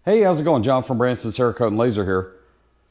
Hey, how's it going? John from Branson Cerakote and Laser here.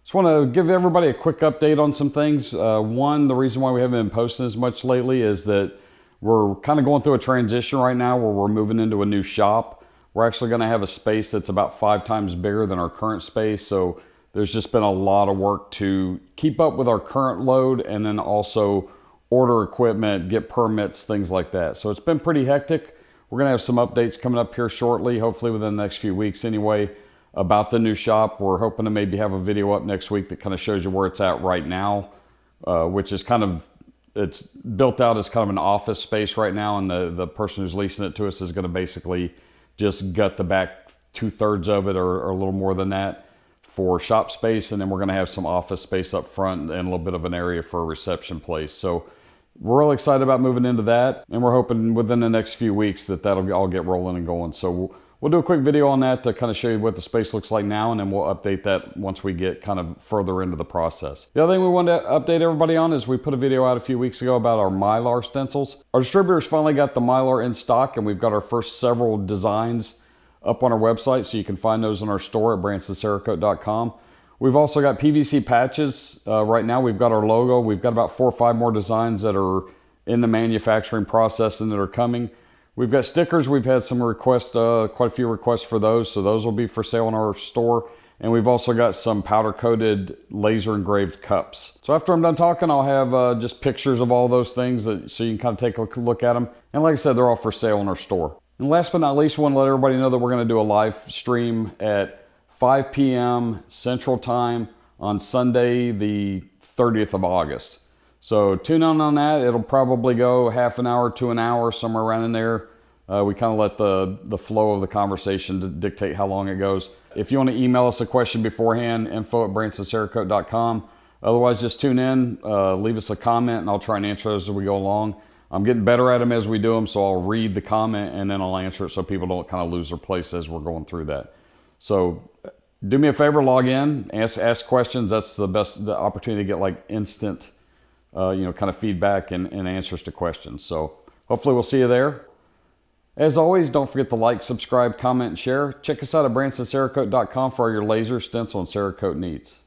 Just want to give everybody a quick update on some things. One, the reason why we haven't been posting as much lately is that we're kind of going through a transition right now where we're moving into a new shop. We're actually going to have a space that's about 5 times bigger than our current space. So there's just been a lot of work to keep up with our current load and then also order equipment, get permits, things like that. So it's been pretty hectic. We're going to have some updates coming up here shortly, hopefully within the next few weeks anyway, about the new shop. We're hoping to maybe have a video up next week that kind of shows you where it's at right now, which is kind of, it's built out as kind of an office space right now, and the person who's leasing it to us is going to basically just gut the back 2/3 of it or a little more than that for shop space, and then we're going to have some office space up front and a little bit of an area for a reception place. So we're really excited about moving into that, and we're hoping within the next few weeks that that'll all get rolling and going. So we'll do a quick video on that to kind of show you what the space looks like now, and then we'll update that once we get kind of further into the process. The other thing we wanted to update everybody on is we put a video out a few weeks ago about our Mylar stencils. Our distributors finally got the Mylar in stock, and we've got our first several designs up on our website, so you can find those in our store at bransoncerakote.com. We've also got PVC patches. Right now we've got our logo. We've got about 4 or 5 more designs that are in the manufacturing process and that are coming. We've got stickers. We've had some requests, quite a few requests for those, so those will be for sale in our store. And we've also got some powder-coated laser engraved cups. So after I'm done talking, I'll have just pictures of all those things so you can kind of take a look at them. And like I said, they're all for sale in our store. And last but not least, I want to let everybody know that we're going to do a live stream at 5 p.m. Central Time on Sunday, the 30th of August. So tune in on that. It'll probably go half an hour to an hour, somewhere around in there. We kind of let the flow of the conversation dictate how long it goes. If you want to email us a question beforehand, info@bransoncerakote.com. Otherwise, just tune in, leave us a comment, and I'll try and answer those as we go along. I'm getting better at them as we do them, so I'll read the comment and then I'll answer it so people don't kind of lose their place as we're going through that. So do me a favor, log in, ask questions. That's the opportunity to get like instant kind of feedback and answers to questions. So hopefully we'll see you there. As always, don't forget to like, subscribe, comment, and share. Check us out at bransoncerakote.com for all your laser, stencil, and Cerakote needs.